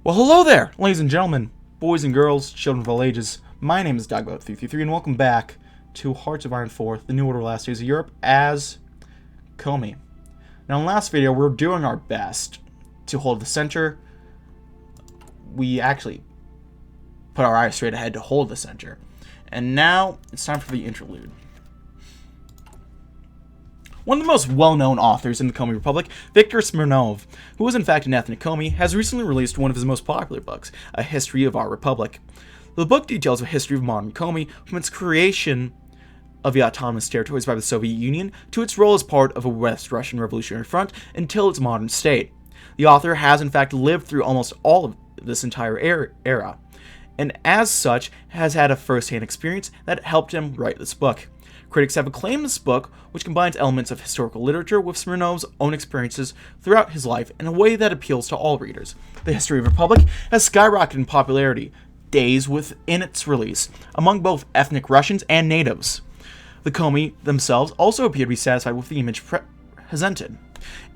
Well, hello there, ladies and gentlemen, boys and girls, children of all ages. My name is DB333, and welcome back to Hearts of Iron 4, the New Order Last Days of Europe, as Komi. Now, in the last video, we were doing our best to hold the center. We actually put our eyes straight ahead to hold the center. And now, it's time for the interlude. One of the most well-known authors in the Komi Republic, Viktor Smirnov, who is in fact an ethnic Komi, has recently released one of his most popular books, A History of Our Republic. The book details a history of modern Komi from its creation of the autonomous territories by the Soviet Union to its role as part of a West Russian Revolutionary Front until its modern state. The author has in fact lived through almost all of this entire era, and as such has had a first-hand experience that helped him write this book. Critics have acclaimed this book, which combines elements of historical literature with Smirnov's own experiences throughout his life in a way that appeals to all readers. The History of the Republic has skyrocketed in popularity days within its release among both ethnic Russians and natives. The Komi themselves also appear to be satisfied with the image presented,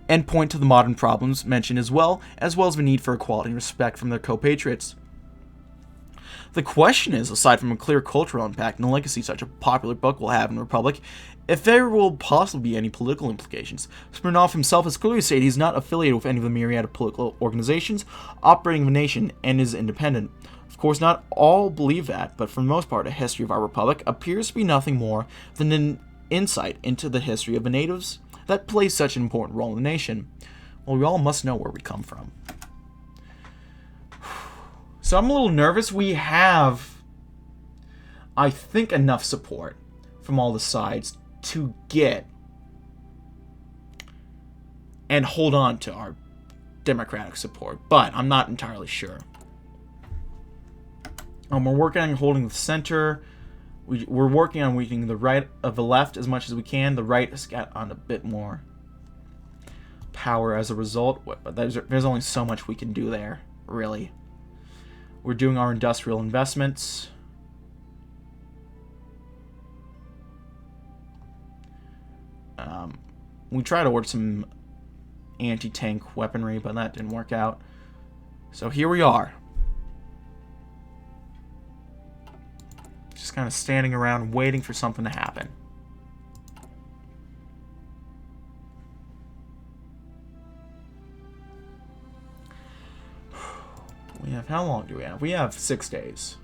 and point to the modern problems mentioned as well as the need for equality and respect from their compatriots. The question is, aside from a clear cultural impact and the legacy such a popular book will have in the Republic, if there will possibly be any political implications. Smirnov himself has clearly stated he's not affiliated with any of the myriad of political organizations operating in the nation and is independent. Of course, not all believe that, but for the most part, A History of Our Republic appears to be nothing more than an insight into the history of the natives that plays such an important role in the nation. Well, we all must know where we come from. So I'm a little nervous. We have, I think, enough support from all the sides to get and hold on to our democratic support, but I'm not entirely sure. We're working on holding the center. We're working on weakening the right of the left as much as we can. The right has got on a bit more power as a result, but there's only so much we can do there, really. We're doing our industrial investments. We tried to order some anti-tank weaponry, but that didn't work out. So here we are. Just kind of standing around waiting for something to happen. We have, how long do we have? We have 6 days.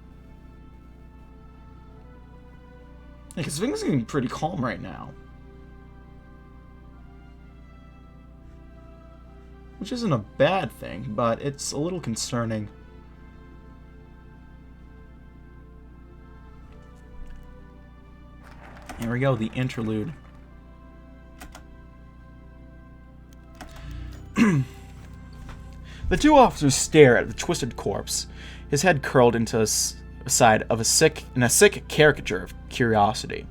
Because things are getting pretty calm right now. Which isn't a bad thing, but it's a little concerning. Here we go, the interlude. The two officers stare at the twisted corpse, his head curled into a side of a sick caricature of curiosity.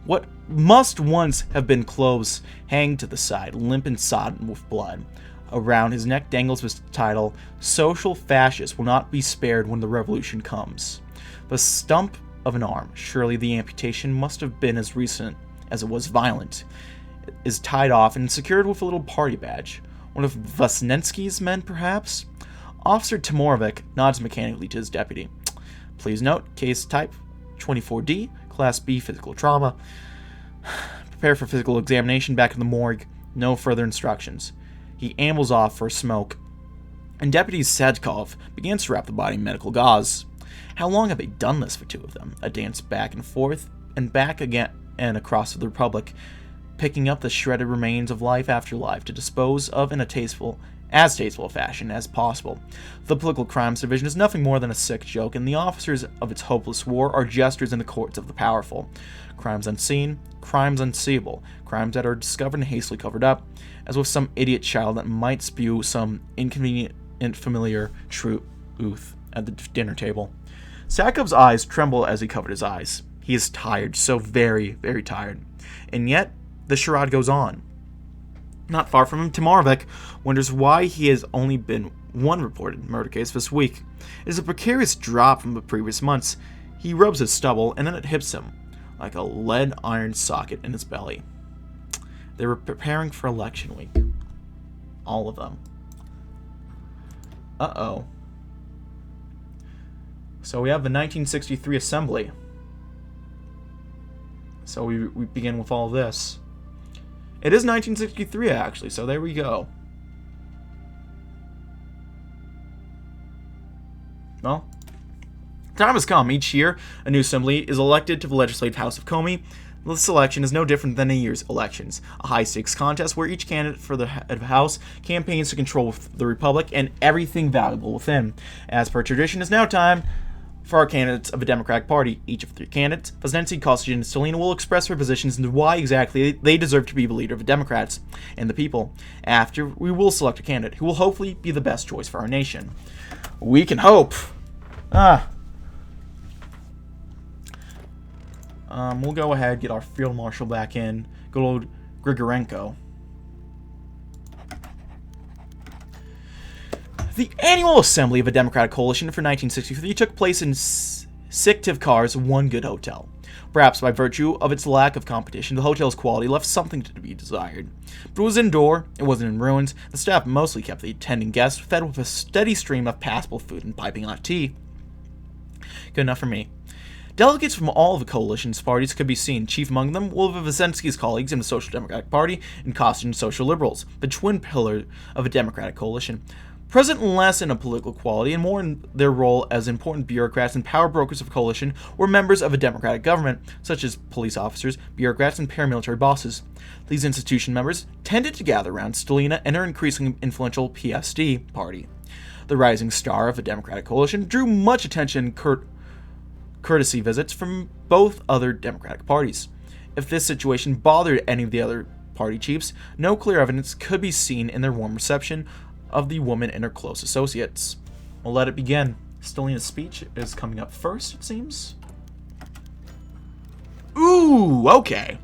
What must once have been clothes hang to the side, limp and sodden with blood. Around his neck dangles his title, "Social Fascist will not be spared when the revolution comes." The stump of an arm, surely the amputation must have been as recent as it was violent, is tied off and secured with a little party badge. One of Vlasinsky's men, perhaps? Officer Timorovich nods mechanically to his deputy. Please note, case type 24D, Class B physical trauma. Prepare for physical examination back in the morgue. No further instructions. He ambles off for a smoke, and Deputy Sadkov begins to wrap the body in medical gauze. How long have they done this for two of them? A dance back and forth, and back again and across the Republic, picking up the shredded remains of life after life to dispose of in a tasteful fashion as possible. The Political Crimes Division is nothing more than a sick joke, and the officers of its hopeless war are jesters in the courts of the powerful. Crimes unseen, crimes unseeable, crimes that are discovered and hastily covered up, as with some idiot child that might spew some inconvenient and familiar truth at the dinner table. Sakov's eyes tremble as he covered his eyes. He is tired, so very, very tired. And yet, the charade goes on. Not far from him, Timorovich wonders why he has only been one reported murder case this week. It is a precarious drop from the previous months. He rubs his stubble, and then it hits him like a lead iron socket in his belly. They were preparing for election week. All of them. Uh-oh. So we have the 1963 Assembly. So we begin with all this. It is 1963, actually, so there we go. Well, time has come. Each year, a new assembly is elected to the legislative house of Komi. This election is no different than a year's elections, a high-stakes contest where each candidate for the head of the house campaigns to control the republic and everything valuable within. As per tradition, it's now time for our candidates of a Democratic Party. Each of the 3 candidates, Vlasinsky, Kosygin, and Stalina, will express their positions into why exactly they deserve to be the leader of the Democrats and the people. After, we will select a candidate who will hopefully be the best choice for our nation. We can hope. We'll go ahead, get our field marshal back in. Good old Grigorenko. The annual assembly of a Democratic coalition for 1963 took place in Syktyvkar's One Good Hotel. Perhaps by virtue of its lack of competition, the hotel's quality left something to be desired. But it was indoor, it wasn't in ruins, the staff mostly kept the attending guests fed with a steady stream of passable food and piping hot tea. Good enough for me. Delegates from all of the coalition's parties could be seen, chief among them were Vlasinsky's colleagues in the Social Democratic Party and Kosygin's Social Liberals, the twin pillar of a Democratic coalition. Present less in a political quality and more in their role as important bureaucrats and power brokers of the coalition were members of a democratic government, such as police officers, bureaucrats, and paramilitary bosses. These institution members tended to gather around Stalina and her increasingly influential PSD party. The rising star of the Democratic coalition drew much attention and courtesy visits from both other Democratic parties. If this situation bothered any of the other party chiefs, no clear evidence could be seen in their warm reception of the woman and her close associates. We'll let it begin. Stalina's speech is coming up first, it seems. Ooh, okay.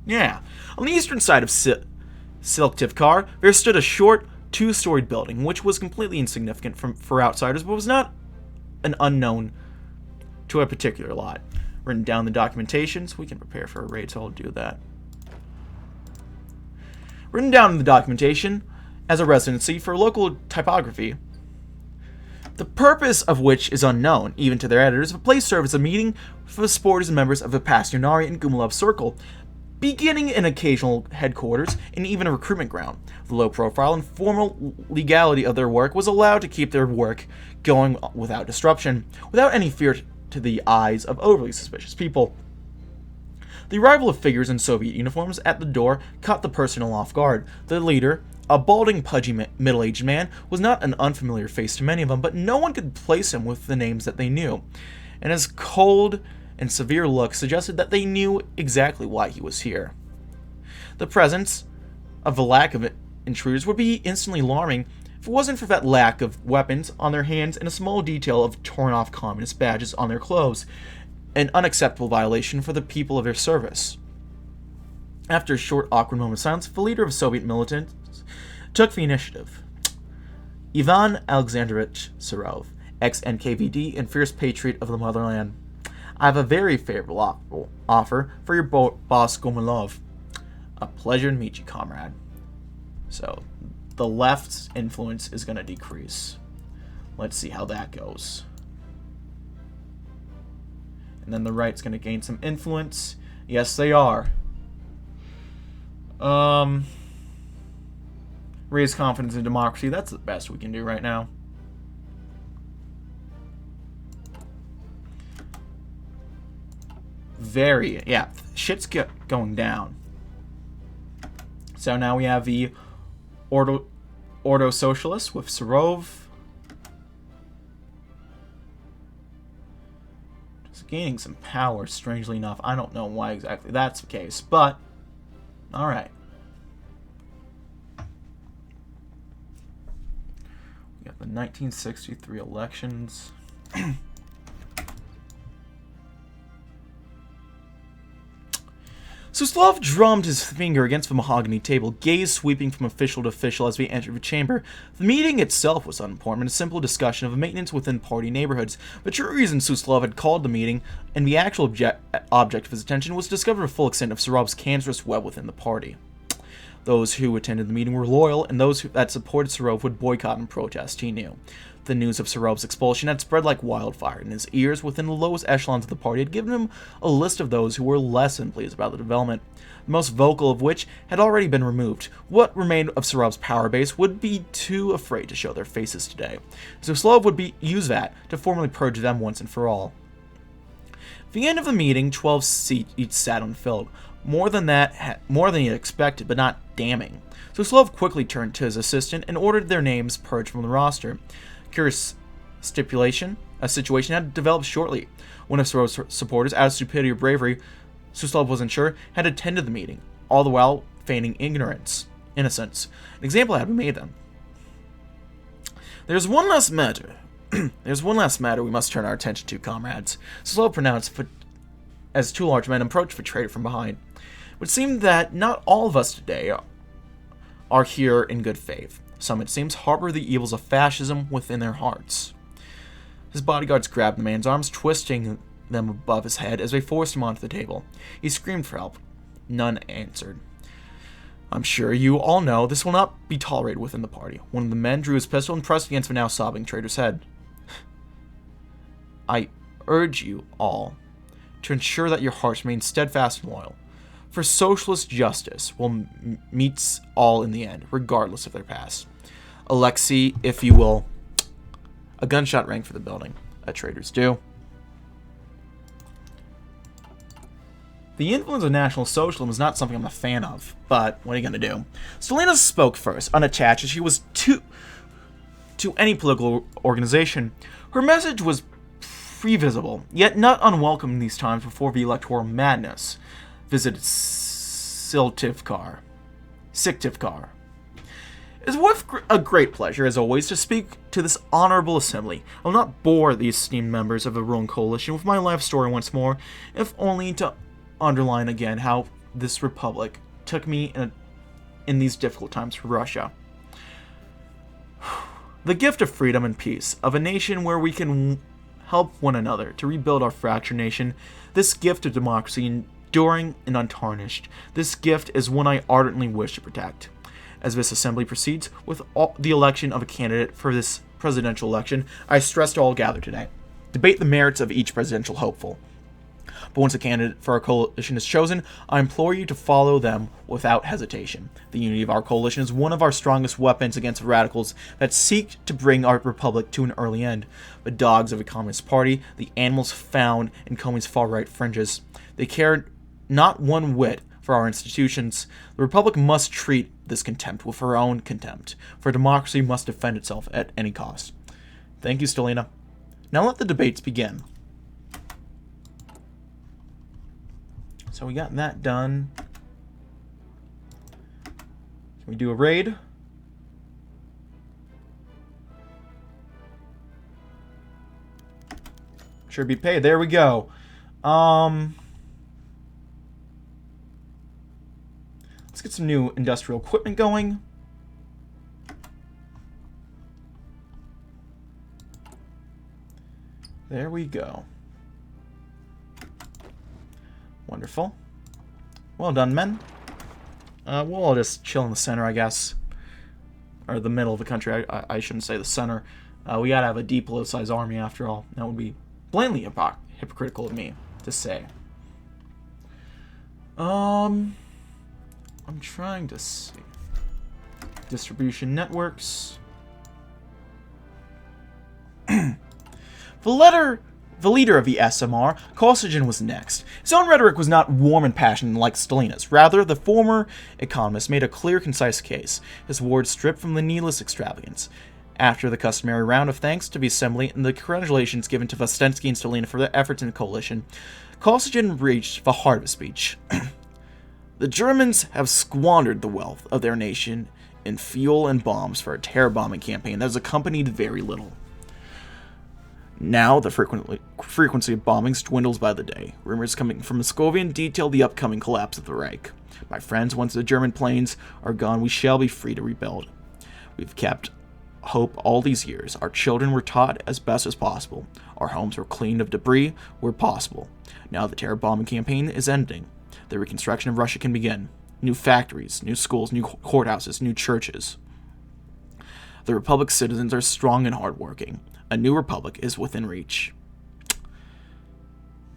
Yeah. On the eastern side of Syktyvkar, there stood a short, 2-storied building, which was completely insignificant for outsiders, but was not an unknown to a particular lot. Written down the documentations. We can prepare for a raid, so I'll do that. Written down in the documentation as a residency for local typography, the purpose of which is unknown, even to their editors. The place served as a meeting for the supporters and members of the Pastionari and Gumilov Circle, beginning in occasional headquarters and even a recruitment ground. The low profile and formal legality of their work was allowed to keep their work going without disruption, without any fear to the eyes of overly suspicious people. The arrival of figures in Soviet uniforms at the door caught the personnel off guard. The leader, a balding, pudgy, middle-aged man, was not an unfamiliar face to many of them, but no one could place him with the names that they knew, and his cold and severe look suggested that they knew exactly why he was here. The presence of the lack of intruders would be instantly alarming if it wasn't for that lack of weapons on their hands and a small detail of torn-off communist badges on their clothes, an unacceptable violation for the people of their service. After a short, awkward moment of silence, the leader of Soviet militants took the initiative. Ivan Alexandrovich Serov, ex-NKVD and fierce patriot of the motherland. I have a very favorable offer for your boss Gomilov. A pleasure to meet you, comrade. So, the left's influence is going to decrease. Let's see how that goes. And then the right's going to gain some influence. Yes, they are. Raise confidence in democracy. That's the best we can do right now. Yeah, shit's going down. So now we have the Ordo Socialist with Serov. Just gaining some power, strangely enough. I don't know why exactly that's the case, but alright. We got the 1963 elections. Suslov drummed his finger against the mahogany table, gaze sweeping from official to official as we entered the chamber. The meeting itself was unimportant, a simple discussion of maintenance within party neighborhoods. The true reason Suslov had called the meeting, and the actual object of his attention, was to discover the full extent of Surov's cancerous web within the party. Those who attended the meeting were loyal, and those that supported Surov would boycott and protest, he knew. The news of Surov's expulsion had spread like wildfire, and his ears within the lowest echelons of the party had given him a list of those who were less than pleased about the development, the most vocal of which had already been removed. What remained of Surov's power base would be too afraid to show their faces today. Suslov would use that to formally purge them once and for all. At the end of the meeting, 12 seats each sat unfilled. More than he had expected, but not damning. Suslov quickly turned to his assistant and ordered their names purged from the roster. Curious situation had developed shortly. One of Surov's supporters, out of stupidity or bravery, Suslov wasn't sure, had attended the meeting, all the while feigning innocence. An example had been made then. There's one last matter we must turn our attention to, comrades. Suslov pronounced as two large men approached the traitor from behind. It would seem that not all of us today are here in good faith. Some, it seems, harbor the evils of fascism within their hearts. His bodyguards grabbed the man's arms, twisting them above his head as they forced him onto the table. He screamed for help. None answered. I'm sure you all know this will not be tolerated within the party. One of the men drew his pistol and pressed against the now sobbing traitor's head. I urge you all to ensure that your hearts remain steadfast and loyal. For socialist justice will meet all in the end, regardless of their past. Alexei, if you will. A gunshot rang for the building. Traitors do. The influence of National Socialism is not something I'm a fan of, but what are you going to do? Stalina spoke first, unattached as she was to any political organization. Her message was previsible, yet not unwelcome in these times before the electoral madness visited Syktyvkar. It is with a great pleasure, as always, to speak to this honorable assembly. I will not bore the esteemed members of the ruling coalition with my life story once more, if only to underline again how this republic took me in these difficult times for Russia. The gift of freedom and peace, of a nation where we can help one another to rebuild our fractured nation, this gift of democracy enduring and untarnished, this gift is one I ardently wish to protect. As this assembly proceeds with the election of a candidate for this presidential election, I stress to all gathered today, debate the merits of each presidential hopeful. But once a candidate for our coalition is chosen, I implore you to follow them without hesitation. The unity of our coalition is one of our strongest weapons against radicals that seek to bring our republic to an early end. The dogs of the Communist Party, the animals found in Komi's far-right fringes, they care not one whit for our institutions. The republic must treat this contempt with her own contempt, for democracy must defend itself at any cost. Thank you, Stalina. Now let the debates begin. So we got that done. Can we do a raid? Should be paid. There we go. Let's get some new industrial equipment going. There we go. Wonderful. Well done, men. We'll all just chill in the center, I guess. Or the middle of the country. I shouldn't say the center. We gotta have a depoliticized army, after all. That would be blatantly hypocritical of me to say. I'm trying to see. Distribution networks. The leader of the SMR, Kosygin, was next. His own rhetoric was not warm and passionate like Stalina's. Rather, the former economist made a clear, concise case, his words stripped from the needless extravagance. After the customary round of thanks to the assembly and the congratulations given to Vlasinsky and Stalina for their efforts in the coalition, Kosygin reached the heart of his speech. The Germans have squandered the wealth of their nation in fuel and bombs for a terror bombing campaign that has accompanied very little. Now, the frequency of bombings dwindles by the day. Rumors coming from Moscovian detail the upcoming collapse of the Reich. My friends, once the German planes are gone, we shall be free to rebuild. We've kept hope all these years. Our children were taught as best as possible. Our homes were cleaned of debris where possible. Now the terror bombing campaign is ending. The reconstruction of Russia can begin. new factories, new schools, new courthouses, new churches. The Republic's citizens are strong and hardworking. A new republic is within reach.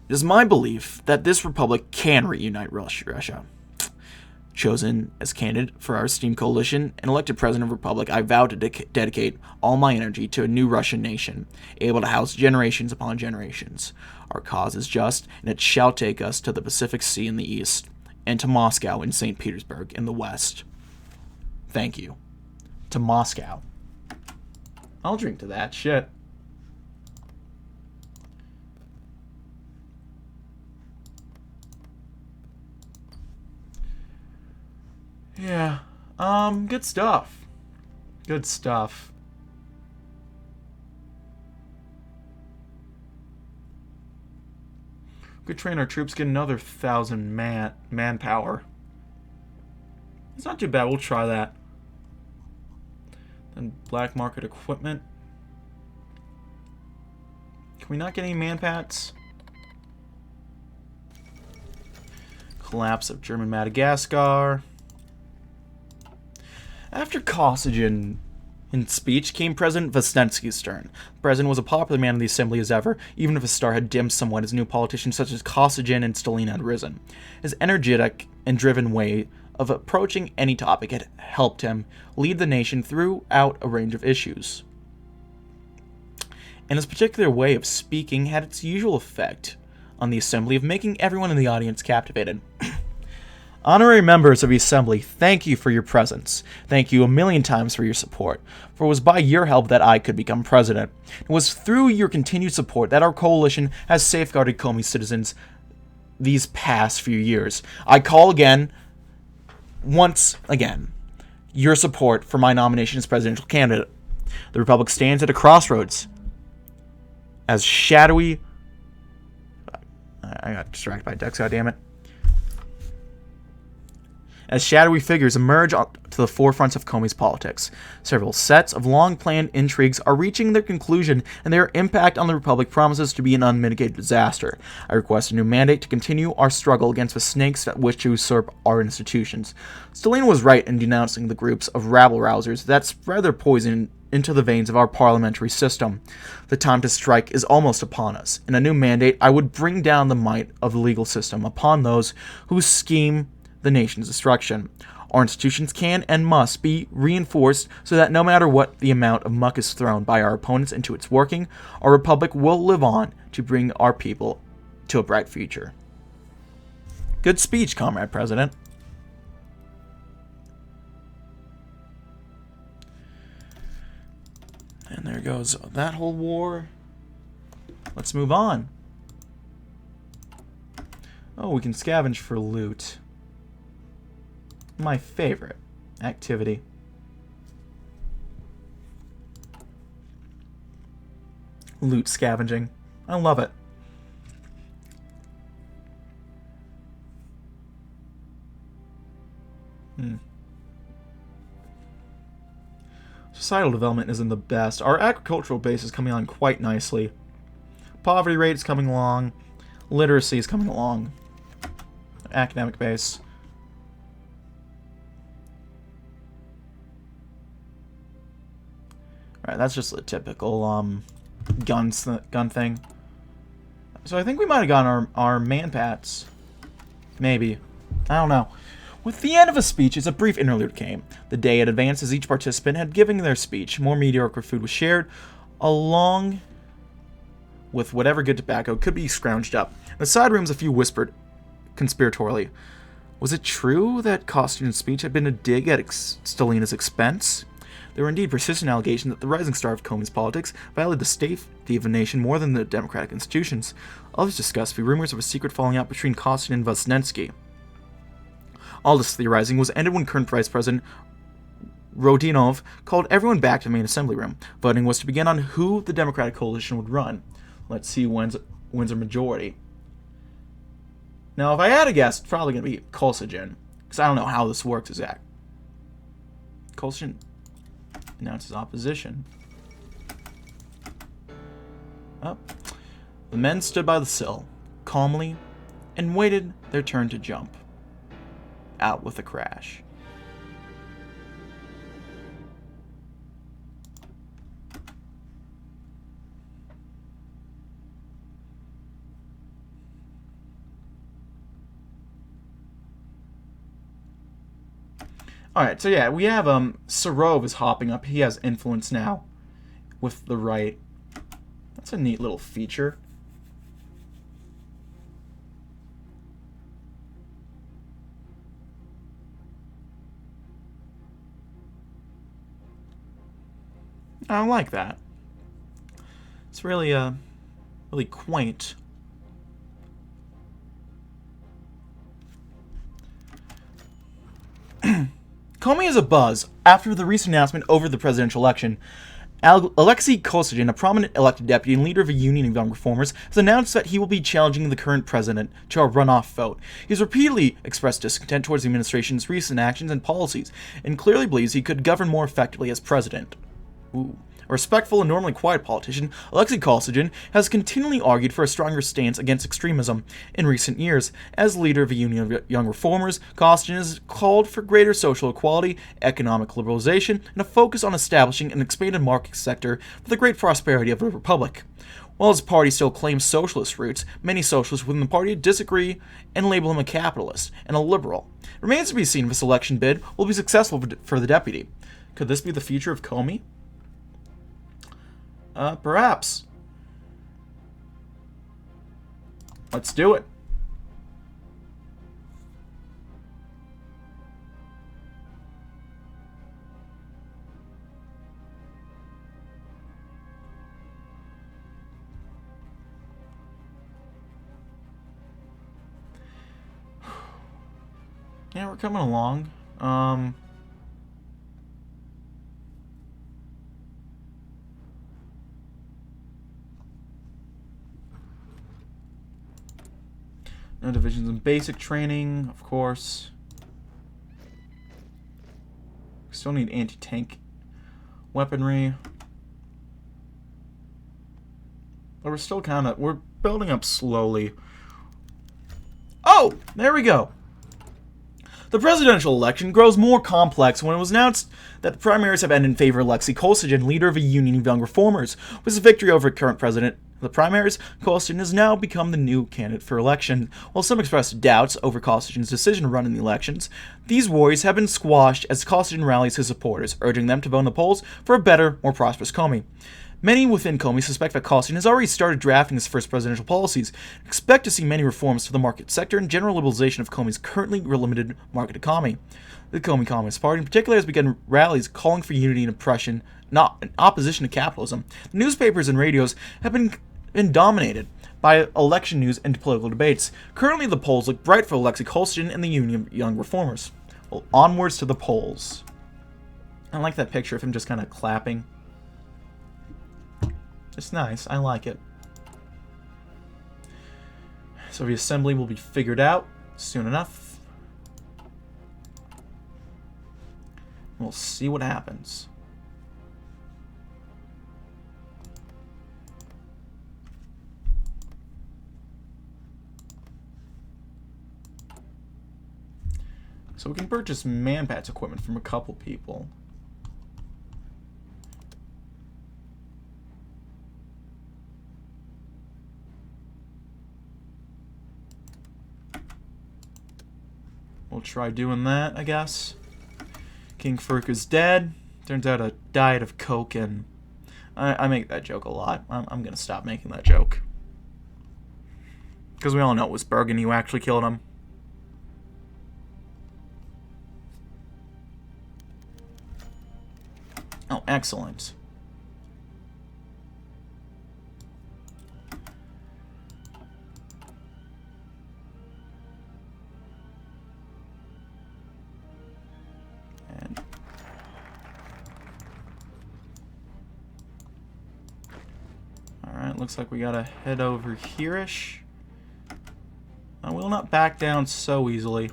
It is my belief that this republic can reunite Russia. Chosen as candidate for our esteemed coalition and elected president of the republic, I vow to dedicate all my energy to a new Russian nation, able to house generations upon generations. Our cause is just, and it shall take us to the Pacific Sea in the east, and to Moscow and St. Petersburg in the west. Thank you. To Moscow. I'll drink to that shit. Yeah, good stuff. Good stuff. Could train our troops, get another 1,000 manpower. It's not too bad, we'll try that. Then black market equipment. Can we not get any manpats? Collapse of German Madagascar. After Kosygin in speech came President Vlasinsky's turn. The president was a popular man in the assembly as ever, even if his star had dimmed somewhat as new politicians such as Kosygin and Stalin had risen. His energetic and driven way of approaching any topic had helped him lead the nation throughout a range of issues. And his particular way of speaking had its usual effect on the assembly of making everyone in the audience captivated. Honorary members of the Assembly, thank you for your presence. Thank you a million times for your support, for it was by your help that I could become president. It was through your continued support that our coalition has safeguarded Komi citizens these past few years. I call once again, your support for my nomination as presidential candidate. The Republic stands at a crossroads. As shadowy... I got distracted by Dex, goddammit. As shadowy figures emerge to the forefronts of Komi's politics. Several sets of long-planned intrigues are reaching their conclusion, and their impact on the Republic promises to be an unmitigated disaster. I request a new mandate to continue our struggle against the snakes that wish to usurp our institutions. Stalin was right in denouncing the groups of rabble-rousers that spread their poison into the veins of our parliamentary system. The time to strike is almost upon us. In a new mandate, I would bring down the might of the legal system upon those who scheme the nation's destruction. Our institutions can and must be reinforced so that no matter what the amount of muck is thrown by our opponents into its working, our republic will live on to bring our people to a bright future. Good speech, Comrade President. And there goes that whole war. Let's move on. Oh, we can scavenge for loot. My favorite activity. Loot scavenging. I love it. Societal development isn't the best. Our agricultural base is coming on quite nicely. Poverty rate is coming along. Literacy is coming along. Academic base. Alright, that's just a typical gun thing. So I think we might have gotten our manpats. Maybe. I don't know. With the end of his speeches, a brief interlude came. The day had advanced as each participant had given their speech. More mediocre food was shared, along with whatever good tobacco could be scrounged up. In the side rooms, a few whispered conspiratorially. Was it true that Kosygin's speech had been a dig at Stalina's expense? There were indeed persistent allegations that the rising star of Komi's politics violated the safety of the nation more than the democratic institutions. Others discussed the rumors of a secret falling out between Kosygin and Vlasinsky. All this theorizing was ended when current Vice President Rodionov called everyone back to the main assembly room. Voting was to begin on who the Democratic coalition would run. Let's see who wins a majority. Now, if I had to guess, it's probably going to be Kosygin, because I don't know how this works exactly. Kosygin announces opposition. Oh. The men stood by the sill, calmly, and waited their turn to jump. out with a crash. Alright, so yeah, we have Serov is hopping up. He has influence now with the right. That's a neat little feature. I like that. It's really really quaint. Komi is abuzz after the recent announcement over the presidential election. Alexei Kosygin, a prominent elected deputy and leader of a union of young reformers, has announced that he will be challenging the current president to a runoff vote. He has repeatedly expressed discontent towards the administration's recent actions and policies, and clearly believes he could govern more effectively as president. Ooh. A respectful and normally quiet politician, Alexei Kosygin has continually argued for a stronger stance against extremism. In recent years, as leader of a union of young reformers, Kosygin has called for greater social equality, economic liberalization, and a focus on establishing an expanded market sector for the great prosperity of the republic. While his party still claims socialist roots, many socialists within the party disagree and label him a capitalist and a liberal. It remains to be seen if this election bid will be successful for the deputy. Could this be the future of Komi? Perhaps. Let's do it. Yeah, we're coming along. No divisions in basic training, of course. We still need anti-tank weaponry. But we're still we're building up slowly. Oh, there we go. The presidential election grows more complex when it was announced that the primaries have ended in favor of Alexei Kosygin, leader of a union of young reformers. With his victory over current president of the primaries, Kosygin has now become the new candidate for election. While some expressed doubts over Kosygin's decision to run in the elections, these worries have been squashed as Kosygin rallies his supporters, urging them to vote in the polls for a better, more prosperous Komi. Many within Komi suspect that Kosygin has already started drafting his first presidential policies, and expect to see many reforms to the market sector and general liberalization of Komi's currently limited market economy. The Komi Communist Party in particular has begun rallies calling for unity and oppression, not in opposition to capitalism. The newspapers and radios have been dominated by election news and political debates. Currently, the polls look bright for Alexei Kosygin and the Union of Young Reformers. Well, onwards to the polls. I like that picture of him just kind of clapping. It's nice. I like it. So the assembly will be figured out soon enough. We'll see what happens. So we can purchase manpats equipment from a couple people. We'll try doing that, I guess. King Ferk is dead. Turns out a diet of coke, and I make that joke a lot. I'm gonna stop making that joke. Because we all know it was Bergen who actually killed him. Oh, excellent. And alright, looks like we gotta head over here-ish. I will not back down so easily.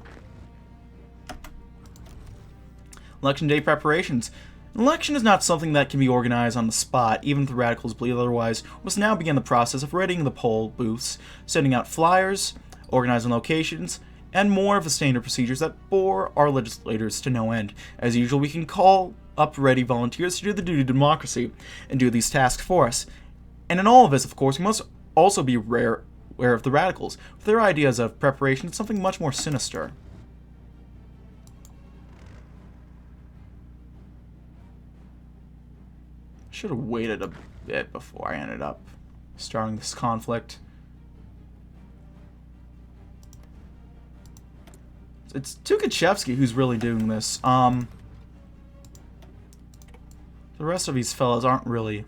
Election day preparations. An election is not something that can be organized on the spot, even if the radicals believe otherwise. We must now begin the process of readying the poll booths, sending out flyers, organizing locations, and more of the standard procedures that bore our legislators to no end. As usual, we can call up ready volunteers to do the duty of democracy and do these tasks for us. And in all of this, of course, we must also be aware of the radicals, for their ideas of preparation is something much more sinister. Should have waited a bit before I ended up starting this conflict. It's Tukhachevsky who's really doing this. The rest of these fellas aren't really...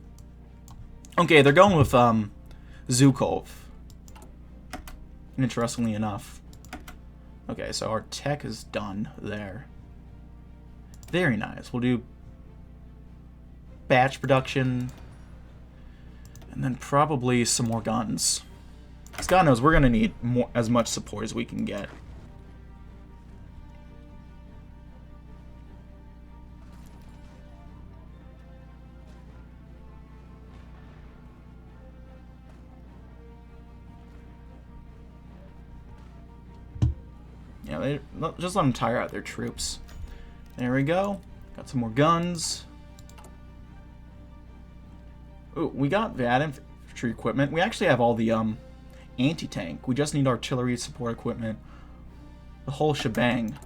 Okay, they're going with Zhukov. Interestingly enough. Okay, so our tech is done there. Very nice. We'll do batch production. And then probably some more guns. Because God knows we're going to need as much support as we can get. Yeah, just let them tire out their troops. There we go. Got some more guns. Ooh, we got that infantry equipment. We actually have all the anti-tank. We just need artillery support equipment. The whole shebang.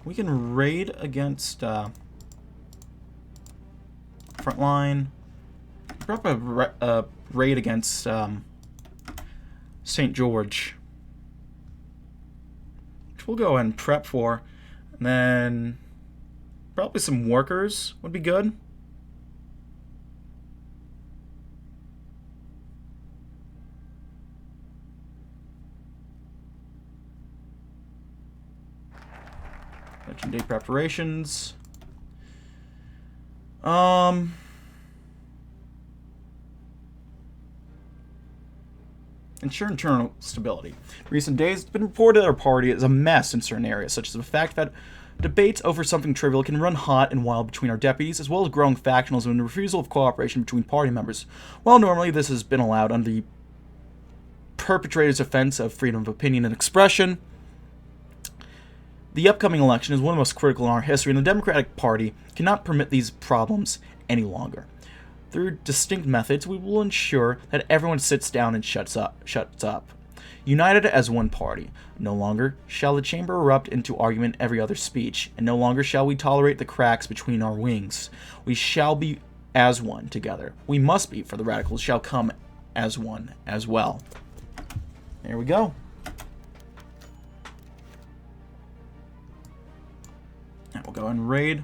We can raid against frontline. Probably a raid against St. George, which we'll go ahead and prep for, and then probably some workers would be good. Election day preparations. Ensure internal stability. In recent days, it's been reported that our party is a mess in certain areas, such as the fact that debates over something trivial can run hot and wild between our deputies, as well as growing factionalism and the refusal of cooperation between party members. While normally this has been allowed under the perpetrator's offense of freedom of opinion and expression, the upcoming election is one of the most critical in our history, and the Democratic Party cannot permit these problems any longer. Through distinct methods, we will ensure that everyone sits down and shuts up. United as one party, no longer shall the chamber erupt into argument every other speech, and no longer shall we tolerate the cracks between our wings. We shall be as one together. We must be, for the radicals shall come as one as well. There we go. Now we'll go and raid.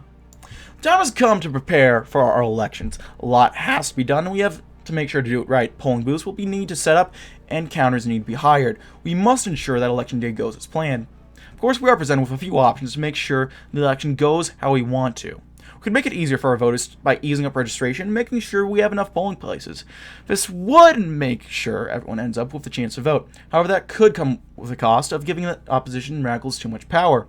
Time has come to prepare for our elections. A lot has to be done, and we have to make sure to do it right. Polling booths will be needed to set up, and counters need to be hired. We must ensure that election day goes as planned. Of course, we are presented with a few options to make sure the election goes how we want to. We could make it easier for our voters by easing up registration and making sure we have enough polling places. This would make sure everyone ends up with the chance to vote. However, that could come with the cost of giving the opposition and radicals too much power.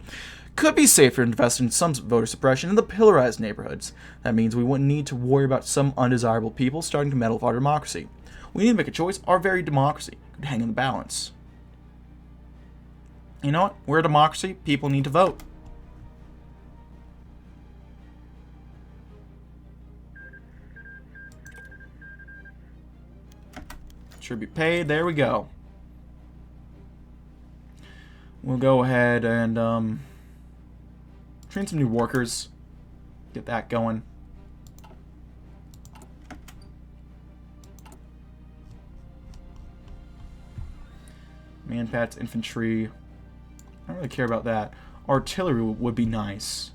Could be safer to invest in some voter suppression in the pillarized neighborhoods. That means we wouldn't need to worry about some undesirable people starting to meddle with our democracy. We need to make a choice. Our very democracy could hang in the balance. You know what? We're a democracy. People need to vote. Should be paid. There we go. We'll go ahead and train some new workers. Get that going. Manpats, infantry. I don't really care about that. Artillery would be nice.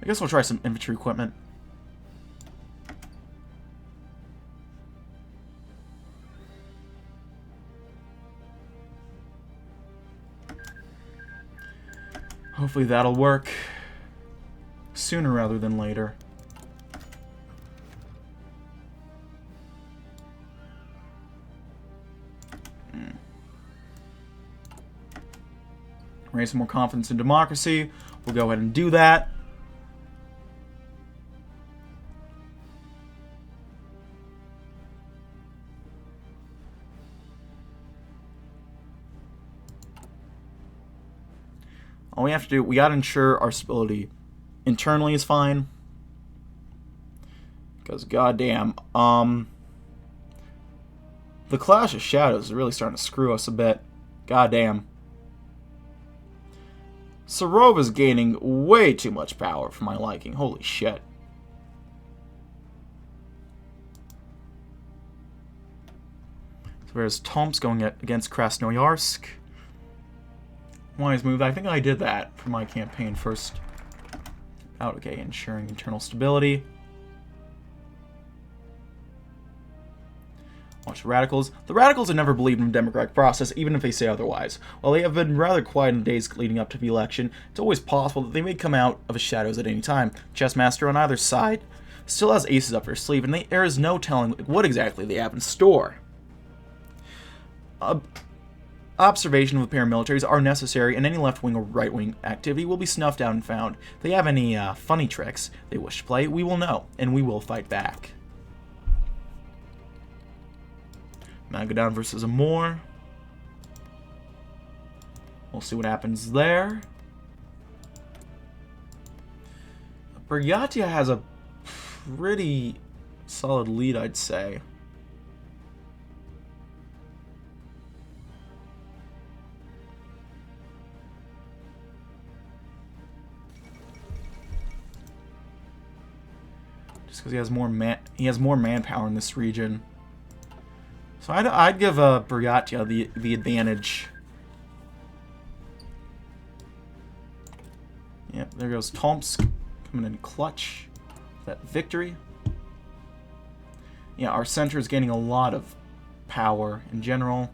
I guess we'll try some infantry equipment. Hopefully that'll work sooner rather than later. Raise some more confidence in democracy. We'll go ahead and do that. All we have to do, we gotta ensure our stability internally is fine. Because goddamn, the Clash of Shadows is really starting to screw us a bit. Goddamn. Serov is gaining way too much power for my liking. Holy shit. So there's Tomsk going against Krasnoyarsk. Wise move. I think I did that for my campaign first. Okay, ensuring internal stability. Watch the Radicals. The Radicals have never believed in the democratic process, even if they say otherwise. While they have been rather quiet in the days leading up to the election, it's always possible that they may come out of the shadows at any time. Chessmaster on either side still has aces up their sleeve, and there is no telling what exactly they have in store. Observation of the paramilitaries are necessary, and any left-wing or right-wing activity will be snuffed out and found. If they have any funny tricks they wish to play, we will know, and we will fight back. Magadan versus Amor. We'll see what happens there. Buryatia has a pretty solid lead, I'd say. Just because he has more manpower in this region. So I'd give Buryatia the advantage. Yep, there goes Tomsk coming in clutch. That victory. Yeah, our center is gaining a lot of power in general.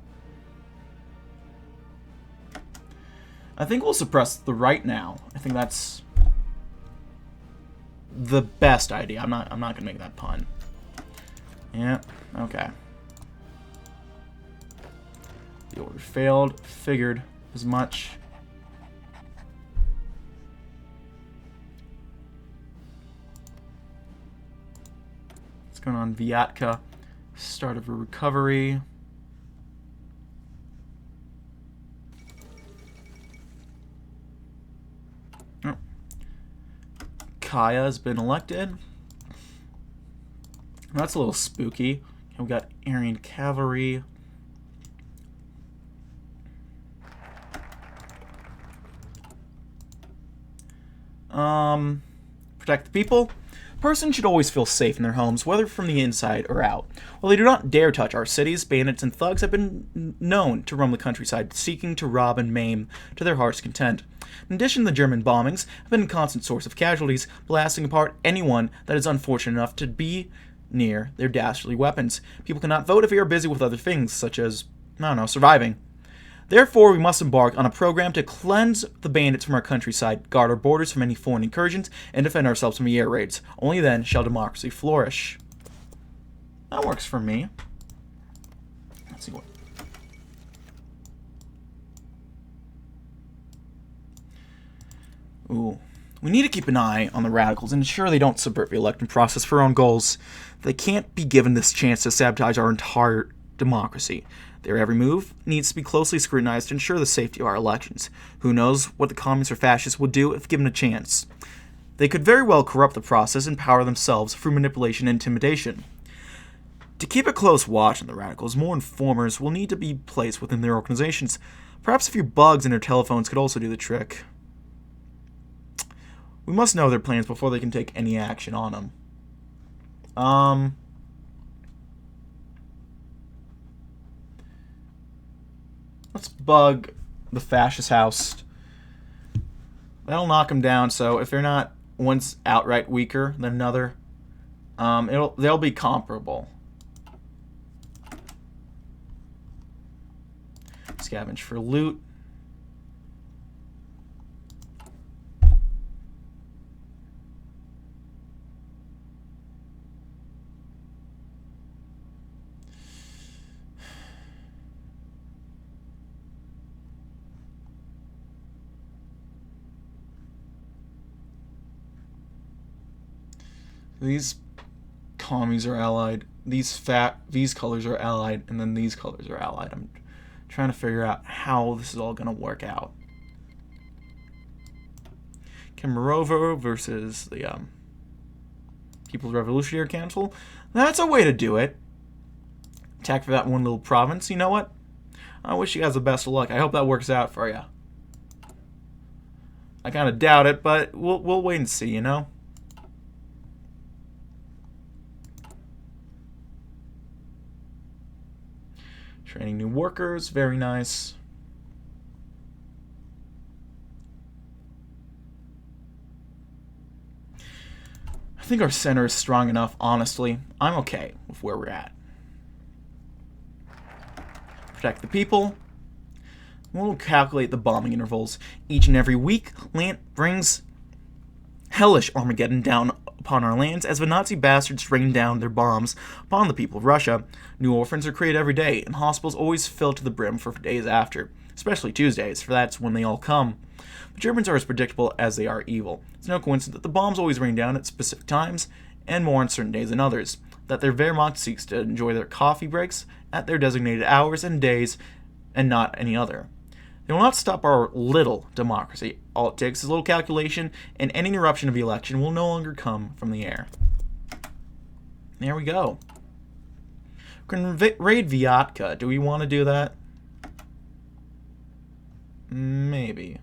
I think we'll suppress the right now. I think that's the best idea. I'm not gonna make that pun. Yeah, okay. The order failed. Figured as much. What's going on, Vyatka? Start of a recovery. Oh. Kaya has been elected. That's a little spooky. We've got Aryan cavalry. Protect the people. Persons should always feel safe in their homes, whether from the inside or out. While they do not dare touch our cities, bandits and thugs have been known to roam the countryside, seeking to rob and maim to their heart's content. In addition, the German bombings have been a constant source of casualties, blasting apart anyone that is unfortunate enough to be near their dastardly weapons. People cannot vote if they are busy with other things, such as, I don't know, surviving. Therefore, we must embark on a program to cleanse the bandits from our countryside, guard our borders from any foreign incursions, and defend ourselves from the air raids. Only then shall democracy flourish. That works for me. Let's see what. Ooh. We need to keep an eye on the radicals and ensure they don't subvert the election process for their own goals. They can't be given this chance to sabotage our entire democracy. Their every move needs to be closely scrutinized to ensure the safety of our elections. Who knows what the communists or fascists would do if given a chance. They could very well corrupt the process and power themselves through manipulation and intimidation. To keep a close watch on the radicals, more informers will need to be placed within their organizations. Perhaps a few bugs in their telephones could also do the trick. We must know their plans before they can take any action on them. Let's bug the fascist house. That'll knock them down, so if they're not one's outright weaker than another, they'll be comparable. Scavenge for loot. These commies are allied. These colors are allied, and then these colors are allied. I'm trying to figure out how this is all going to work out. Kemerovo versus the People's Revolutionary Council. That's a way to do it. Attack for that one little province. You know what? I wish you guys the best of luck. I hope that works out for you. I kind of doubt it, but we'll wait and see, you know? Training new workers. Very nice. I think our center is strong enough, honestly. I'm okay with where we're at. Protect the people. We'll calculate the bombing intervals. Each and every week, land brings hellish Armageddon down upon our lands as the Nazi bastards rain down their bombs upon the people of Russia. New orphans are created every day, and hospitals always fill to the brim for days after, especially Tuesdays, for that's when they all come. The Germans are as predictable as they are evil. It's no coincidence that the bombs always rain down at specific times, and more on certain days than others, that their Wehrmacht seeks to enjoy their coffee breaks at their designated hours and days, and not any other. They will not stop our little democracy. All it takes is a little calculation, and any interruption of the election will no longer come from the air. There we go. We can raid Vyatka. Do we want to do that? Maybe.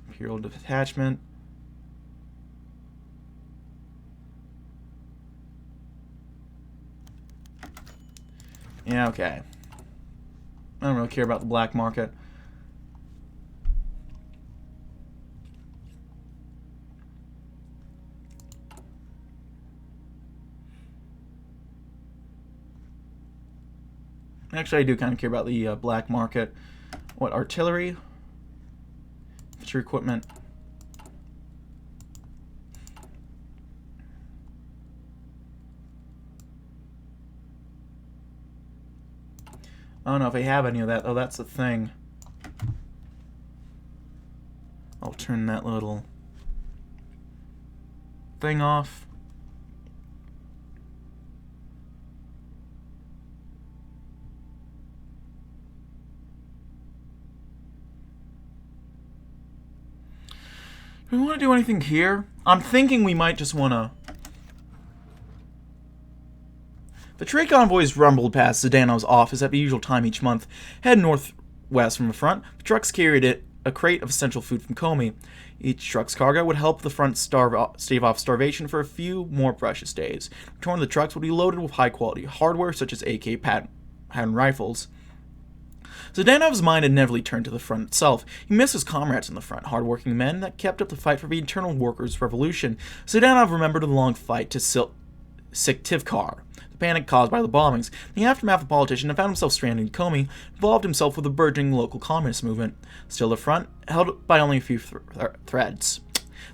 Imperial detachment. Yeah, okay. I don't really care about the black market. Actually, I do kind of care about the black market. What, artillery? Infantry equipment. I don't know if I have any of that, though. That's the thing. I'll turn that little thing off. Do we want to do anything here? I'm thinking we might just want to... The trade convoys rumbled past Zhdanov's office at the usual time each month, head northwest from the front. The trucks carried a crate of essential food from Komi. Each truck's cargo would help the front stave off starvation for a few more precious days. Return of the trucks would be loaded with high-quality hardware, such as AK pattern rifles. Zhdanov's mind had never turned to the front itself. He missed his comrades in the front, hard-working men that kept up the fight for the internal workers' revolution. Zhdanov remembered the long fight to Syktyvkar, the panic caused by the bombings. In the aftermath, the politician had found himself stranded in Komi, involved himself with the burgeoning local communist movement. Still, the front, held by only a few threads.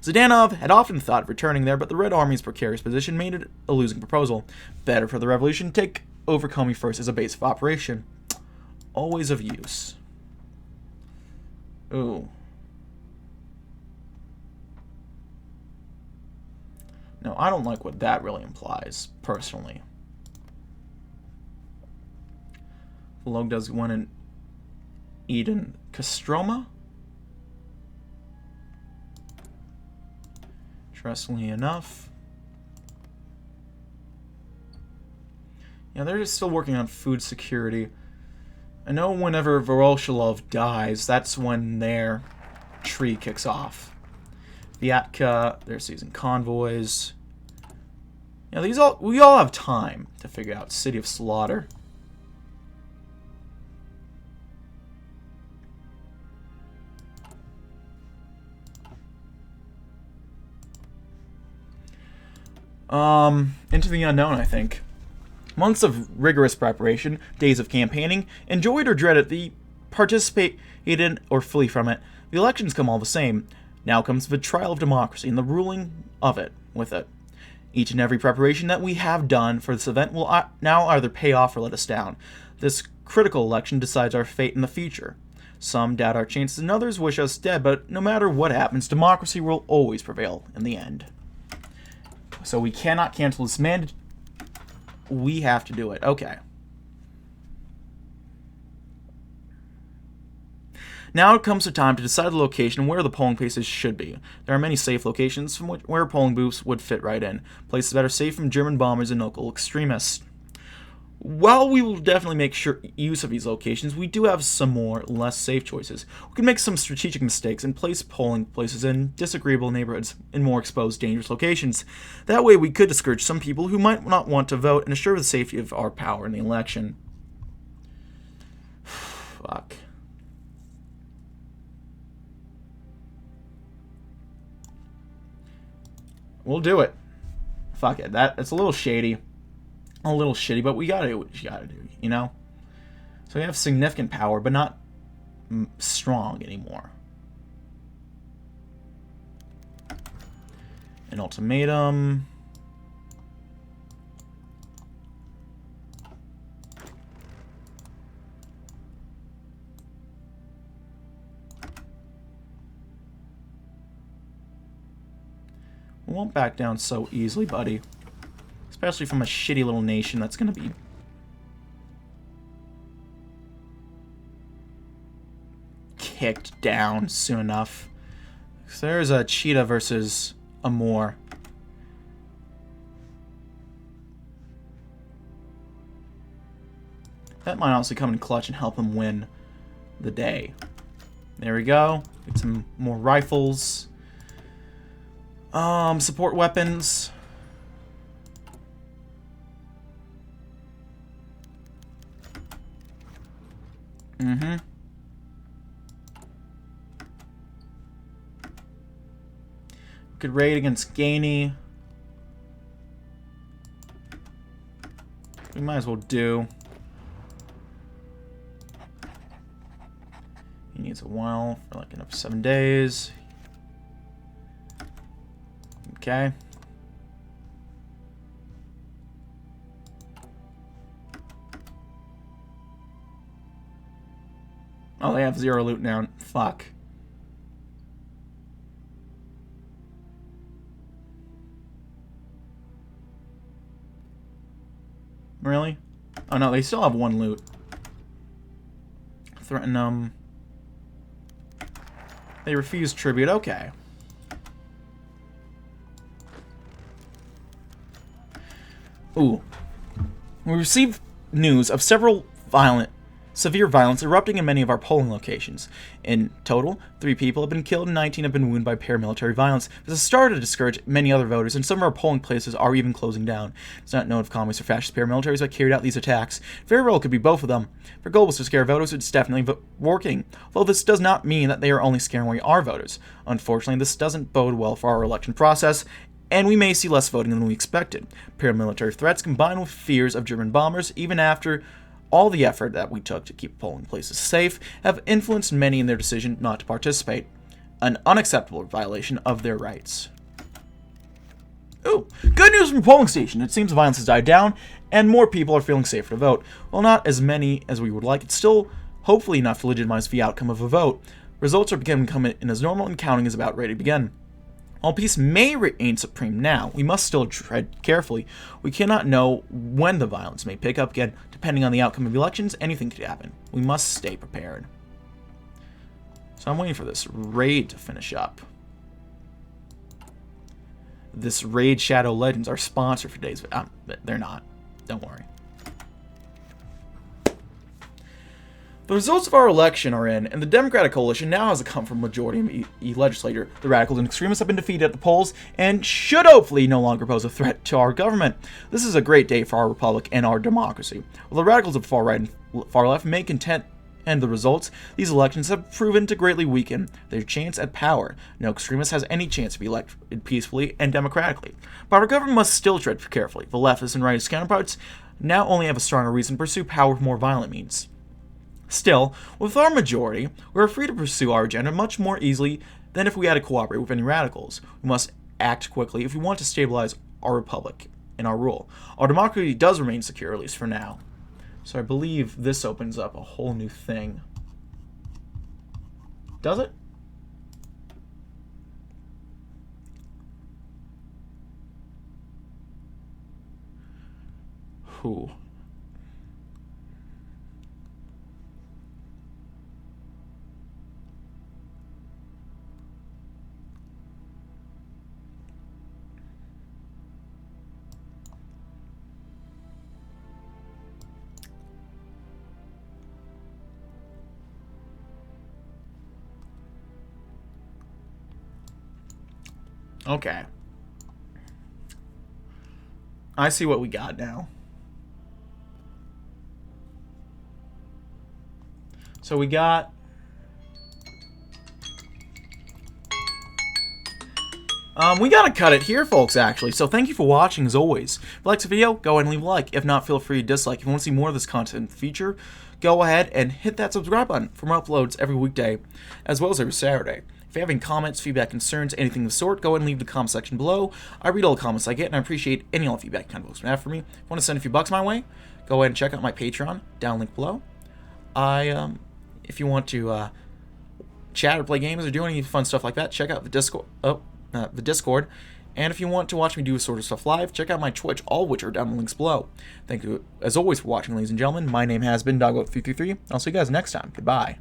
Zhdanov had often thought of returning there, but the Red Army's precarious position made it a losing proposal. Better for the revolution to take over Komi first as a base of operation. Always of use. Ooh. No, I don't like what that really implies, personally. Log does one in Eden Kostroma. Interestingly enough. Yeah, they're just still working on food security. I know whenever Voroshilov dies, that's when their tree kicks off. Vyatka, they're seizing convoys. Yeah, we all have time to figure out City of Slaughter. Into the unknown, I think. Months of rigorous preparation, days of campaigning, enjoyed or dreaded, the participate in or flee from it. The elections come all the same. Now comes the trial of democracy and the ruling of it with it. Each and every preparation that we have done for this event will now either pay off or let us down. This critical election decides our fate in the future. Some doubt our chances and others wish us dead, but no matter what happens, democracy will always prevail in the end. So we cannot cancel this mandate. We have to do it. Okay. Now it comes to time to decide the location where the polling places should be. There are many safe locations from where polling booths would fit right in, places that are safe from German bombers and local extremists. While we will definitely make use of these locations, we do have some more less safe choices. We can make some strategic mistakes and place polling places in disagreeable neighborhoods in more exposed, dangerous locations. That way we could discourage some people who might not want to vote and assure the safety of our power in the election. Fuck. We'll do it. Fuck it. That's a little shady. A little shitty, but we gotta do what you gotta do, you know? So we have significant power, but not strong anymore. An ultimatum. We won't back down so easily, buddy. Especially from a shitty little nation that's going to be kicked down soon enough. So there's a cheetah versus a Moor. That might honestly come in clutch and help him win the day. There we go. Get some more rifles. Support weapons. We could raid against Gainey. We might as well do. He needs a while for like another 7 days. Okay. Oh, they have 0 loot now. Fuck. Really? Oh no, they still have 1 loot. Threaten them. They refuse tribute. Okay. Ooh. We received news of severe violence erupting in many of our polling locations. In total, 3 people have been killed and 19 have been wounded by paramilitary violence. This has started to discourage many other voters, and some of our polling places are even closing down. It's not known if communist or fascist paramilitaries have carried out these attacks. Very well could be both of them. If their goal was to scare voters, it's definitely working. Although this does not mean that they are only scaring away our voters. Unfortunately, this doesn't bode well for our election process, and we may see less voting than we expected. Paramilitary threats combined with fears of German bombers, even after all the effort that we took to keep polling places safe, have influenced many in their decision not to participate. An unacceptable violation of their rights. Ooh, good news from the polling station. It seems the violence has died down, and more people are feeling safer to vote. While not as many as we would like, it's still hopefully enough to legitimize the outcome of a vote. Results are beginning to come in as normal, and counting is about ready to begin. While peace may reign supreme now, we must still tread carefully. We cannot know when the violence may pick up again. Depending on the outcome of elections, anything could happen. We must stay prepared. So I'm waiting for this raid to finish up. This Raid Shadow Legends, our sponsor for today's video. They're not. Don't worry. The results of our election are in, and the Democratic coalition now has a comfortable majority in the legislature. The radicals and extremists have been defeated at the polls and should hopefully no longer pose a threat to our government. This is a great day for our republic and our democracy. While the radicals of the far right and far left may contend the results, these elections have proven to greatly weaken their chance at power. No extremist has any chance to be elected peacefully and democratically. But our government must still tread carefully. The leftist and rightist counterparts now only have a stronger reason to pursue power with more violent means. Still, with our majority, we are free to pursue our agenda much more easily than if we had to cooperate with any radicals. We must act quickly if we want to stabilize our republic and our rule. Our democracy does remain secure, at least for now. So I believe this opens up a whole new thing. Does it? Whew. Okay. I see what we got now. So we got... we gotta cut it here, folks, actually. So thank you for watching, as always. If you liked the video, go ahead and leave a like. If not, feel free to dislike. If you want to see more of this content in the future, go ahead and hit that subscribe button for more uploads every weekday, as well as every Saturday. If you have any comments, feedback, concerns, anything of the sort, go ahead and leave the comment section below. I read all the comments I get, and I appreciate any all feedback kind of folks have for me. If you want to send a few bucks my way, go ahead and check out my Patreon, down link below. If you want to chat or play games or do any fun stuff like that, check out the Discord. The Discord. And if you want to watch me do sort of stuff live, check out my Twitch, all of which are down in the links below. Thank you, as always, for watching, ladies and gentlemen. My name has been Doggo333. I'll see you guys next time. Goodbye.